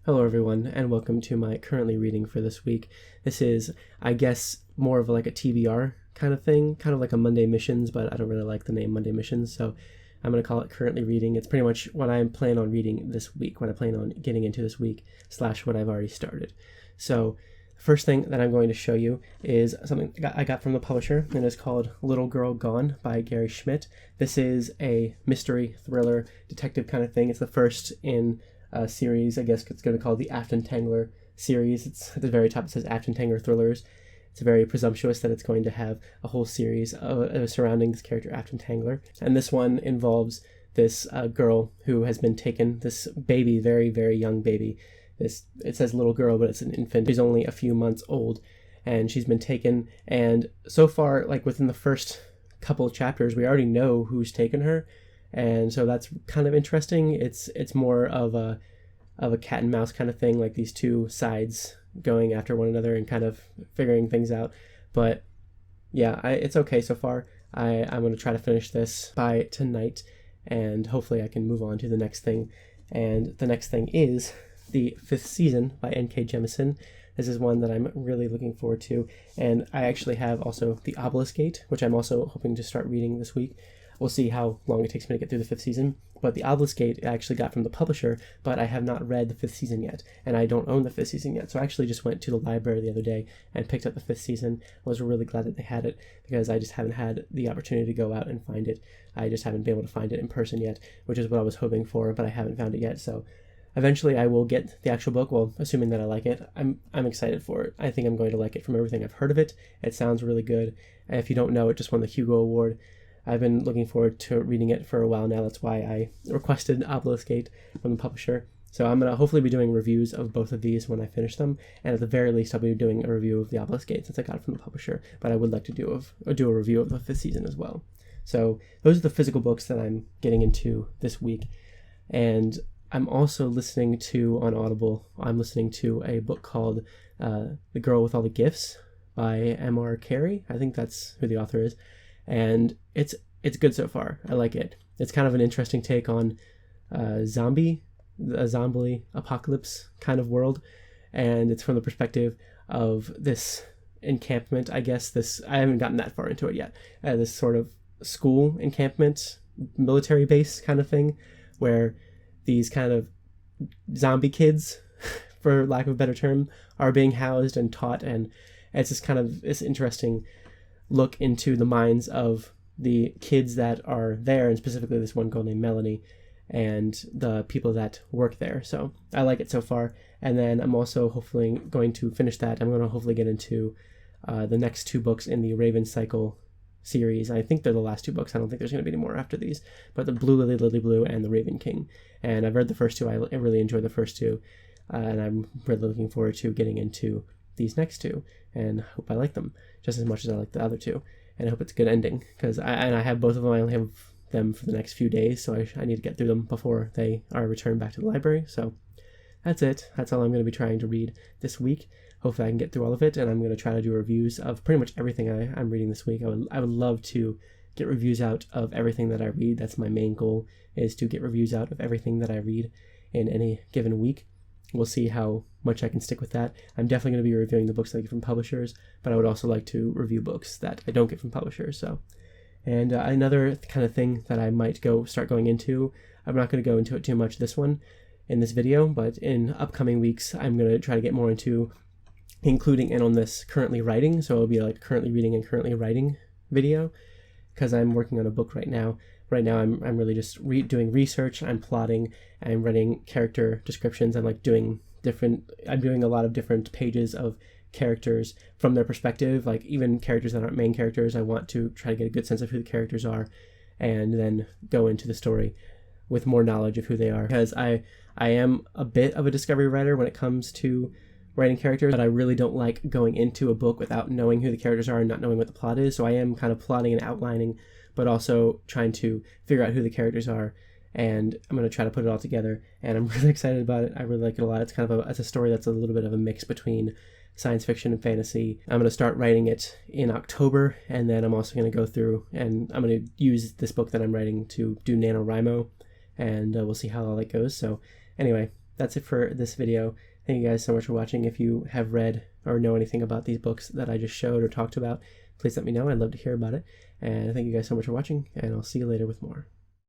Hello everyone, and welcome to my currently reading for this week. This is, I guess, more of like a TBR kind of thing, kind of like a Monday Missions, but I don't really like the name Monday Missions, so I'm going to call it currently reading. It's pretty much what I plan on reading this week, what I plan on getting into this week, / what I've already started. So the first thing that I'm going to show you is something I got from the publisher, and it's called Little Girl Gone by Gary Schmidt. This is a mystery, thriller, detective kind of thing. It's the first in series. I guess it's going to be called the Afton Tangler series. It's at the very top. It says Afton Tangler Thrillers. It's very presumptuous that it's going to have a whole series surrounding this character Afton Tangler. And this one involves this girl who has been taken, this baby, very, very young baby. It says little girl, but it's an infant. She's only a few months old, and she's been taken. And so far, like within the first couple of chapters, we already know who's taken her. And so that's kind of interesting. It's more of a cat and mouse kind of thing, like these two sides going after one another and kind of figuring things out. But yeah, it's okay so far. I'm going to try to finish this by tonight, and hopefully I can move on to the next thing. And the next thing is the 5th season by N.K. Jemisin. This is one that I'm really looking forward to. And I actually have also The Obelisk Gate, which I'm also hoping to start reading this week. We'll see how long it takes me to get through the 5th season. But The Obelisk Gate I actually got from the publisher, but I have not read the 5th season yet, and I don't own the 5th season yet. So I actually just went to the library the other day and picked up the 5th season. I was really glad that they had it, because I just haven't had the opportunity to go out and find it. I just haven't been able to find it in person yet, which is what I was hoping for, but I haven't found it yet. So eventually I will get the actual book, well, assuming that I like it. I'm excited for it. I think I'm going to like it from everything I've heard of it. It sounds really good. And if you don't know, it just won the Hugo Award. I've been looking forward to reading it for a while now. That's why I requested Obelisk Gate from the publisher. So I'm going to hopefully be doing reviews of both of these when I finish them. And at the very least, I'll be doing a review of the Obelisk Gate since I got it from the publisher. But I would like to do a review of the 5th season as well. So those are the physical books that I'm getting into this week. And I'm also listening to, on Audible, I'm listening to a book called The Girl with All the Gifts by M.R. Carey. I think that's who the author is. And it's good so far. I like it. It's kind of an interesting take on a zombie apocalypse kind of world, and it's from the perspective of this encampment, I guess. I haven't gotten that far into it yet. This sort of school encampment, military base kind of thing, where these kind of zombie kids, for lack of a better term, are being housed and taught, and it's just kind of this interesting look into the minds of the kids that are there, and specifically this one girl named Melanie, and the people that work there. So I like it so far. And then I'm also hopefully going to finish that. I'm going to hopefully get into the next 2 books in the Raven Cycle series. I think they're the last 2 books. I don't think there's going to be any more after these, but the Blue Lily, Lily Blue, and the Raven King. And I've read the first 2. I really enjoyed the first 2, and I'm really looking forward to getting into these next 2, and hope I like them just as much as I like the other 2. And I hope it's a good ending, because I have both of them. I only have them for the next few days, so I need to get through them before they are returned back to the library. So that's it. That's all I'm going to be trying to read this week. Hopefully I can get through all of it, and I'm going to try to do reviews of pretty much everything I'm reading this week. I would love to get reviews out of everything that I read. That's my main goal, is to get reviews out of everything that I read in any given week. We'll see how much I can stick with that. I'm definitely going to be reviewing the books that I get from publishers, but I would also like to review books that I don't get from publishers. So, and another kind of thing that I might start going into, I'm not going to go into it too much in this video, but in upcoming weeks, I'm going to try to get more into including in on this currently writing. So it'll be like currently reading and currently writing video, because I'm working on a book right now. Right now, I'm really just doing research. I'm plotting. I'm writing character descriptions. I'm doing a lot of different pages of characters from their perspective, like even characters that aren't main characters. I want to try to get a good sense of who the characters are, and then go into the story with more knowledge of who they are. Because I am a bit of a discovery writer when it comes to writing characters, but I really don't like going into a book without knowing who the characters are and not knowing what the plot is. So I am kind of plotting and outlining, but also trying to figure out who the characters are, and I'm going to try to put it all together, and I'm really excited about it. I really like it a lot. It's kind of it's a story that's a little bit of a mix between science fiction and fantasy. I'm going to start writing it in October, and then I'm also going to go through and I'm going to use this book that I'm writing to do NaNoWriMo, and we'll see how all that goes. So anyway, that's it for this video. Thank you guys so much for watching. If you have read or know anything about these books that I just showed or talked about, please let me know. I'd love to hear about it. And thank you guys so much for watching, and I'll see you later with more.